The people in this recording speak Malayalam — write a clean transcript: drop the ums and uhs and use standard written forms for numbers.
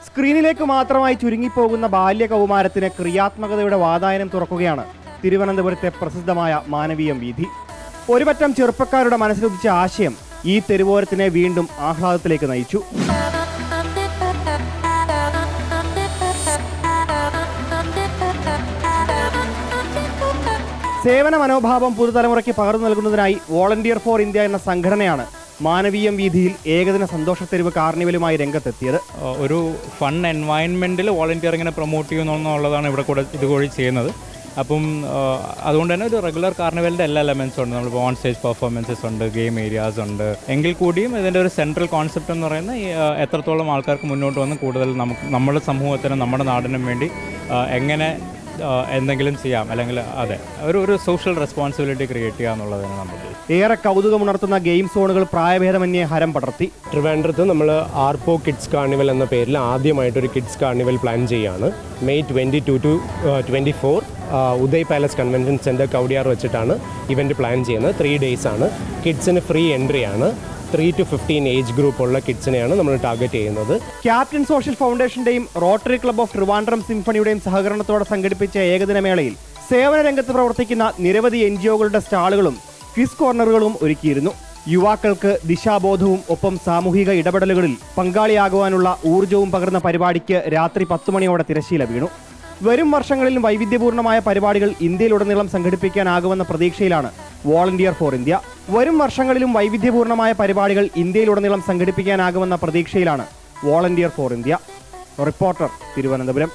സ്ക്രീനിലേക്ക് മാത്രമായി ചുരുങ്ങിപ്പോകുന്ന ബാല്യകൗമാരത്തിന് ക്രിയാത്മകതയുടെ വാതായനം തുറക്കുകയാണ് തിരുവനന്തപുരത്തെ പ്രസിദ്ധമായ മാനവീയം വീഥി. ഒരുപറ്റം ചെറുപ്പക്കാരുടെ മനസ്സിലുദിച്ച ആശയം ഈ തെരുവോരത്തിനെ വീണ്ടും ആഹ്ലാദത്തിലേക്ക് നയിച്ചു. സേവന മനോഭാവം പുതുതലമുറയ്ക്ക് പകർന്നു നൽകുന്നതിനായി വോളണ്ടിയർ ഫോർ ഇന്ത്യ എന്ന സംഘടനയാണ് മാനവീയം വീഥിയിൽ ഏകദിന സന്തോഷത്തെരുവ് കാർണിവലുമായി രംഗത്തെത്തിയത്. ഒരു ഫൺ എൻവയൺമെൻറ്റിൽ വോളണ്ടിയറിങ്ങിനെ പ്രൊമോട്ട് ചെയ്യുന്നതാണ് ഇവിടെ കൂടെ ഇതുകൂടി ചെയ്യുന്നത്. അപ്പം അതുകൊണ്ട് തന്നെ ഒരു റെഗുലർ കാർണിവലിൻ്റെ എല്ലാ എലമെൻസും ഉണ്ട്. നമ്മൾ ഓൺ സ്റ്റേജ് പെർഫോമൻസസ് ഉണ്ട്, ഗെയിം ഏരിയാസ് ഉണ്ട്. എങ്കിൽ കൂടിയും ഇതിൻ്റെ ഒരു സെൻട്രൽ കോൺസെപ്റ്റ് എന്ന് പറയുന്നത് എത്രത്തോളം ആൾക്കാർക്ക് മുന്നോട്ട് വന്ന് കൂടുതൽ നമ്മുടെ സമൂഹത്തിനും നമ്മുടെ നാടിനും വേണ്ടി എങ്ങനെ എന്തെങ്കിലും ചെയ്യാം, അല്ലെങ്കിൽ ഒരു സോഷ്യൽ റെസ്പോൺസിബിലിറ്റി ക്രിയേറ്റ് ചെയ്യുക എന്നുള്ളതാണ് നമുക്ക്. ഏറെ കൗതുകമുണർത്തുന്ന ഗെയിം സോണുകൾ പ്രായഭേദമന്യേ ഹരം പടർത്തി. ട്രിവാൻഡ്രത്ത് നമ്മൾ ആർപ്പോ കിഡ്സ് കാർണിവൽ എന്ന പേരിൽ ആദ്യമായിട്ടൊരു കിഡ്സ് കാർണിവൽ പ്ലാൻ ചെയ്യുകയാണ്. May 22 to 24 Uday Palace Convention Centre Kowdiar വെച്ചിട്ടാണ് ഇവൻറ്റ് പ്ലാൻ ചെയ്യുന്നത്. 3 days ആണ്. കിഡ്സിന് ഫ്രീ എൻട്രി ആണ്. 3 to 15 ഏജ് ഗ്രൂപ്പുള്ള കിഡ്സിനെയാണ് നമ്മൾ ടാർഗറ്റ് ചെയ്യുന്നത്. ക്യാപ്റ്റൻ സോഷ്യൽ ഫൗണ്ടേഷൻ്റെയും റോട്ടറി ക്ലബ് ഓഫ് ട്രിവാൻഡ്രം സിംഫണിയുടെയും സഹകരണത്തോടെ സംഘടിപ്പിച്ച ഏകദിന മേളയിൽ സേവന രംഗത്ത് പ്രവർത്തിക്കുന്ന നിരവധി NGOകളുടെ സ്റ്റാളുകളും ക്വിസ് കോർണറുകളും ഒരുക്കിയിരുന്നു. യുവാക്കൾക്ക് ദിശാബോധവും ഒപ്പം സാമൂഹിക ഇടപെടലുകളിൽ പങ്കാളിയാകുവാനുള്ള ഊർജ്ജവും പകർന്ന പരിപാടിക്ക് രാത്രി 10 മണിയോടെ തിരശ്ശീല വീണു. വരും വർഷങ്ങളിലും വൈവിധ്യപൂർണ്ണമായ പരിപാടികൾ ഇന്ത്യയിലുടനീളം സംഘടിപ്പിക്കാനാകുമെന്ന പ്രതീക്ഷയിലാണ് വോളണ്ടിയർ ഫോർ ഇന്ത്യ. വരും വർഷങ്ങളിലും വൈവിധ്യപൂർണ്ണമായ പരിപാടികൾ ഇന്ത്യയിലുടനീളം സംഘടിപ്പിക്കാനാകുമെന്ന പ്രതീക്ഷയിലാണ് volunteer for India. Reporter, Thiruvananthapuram.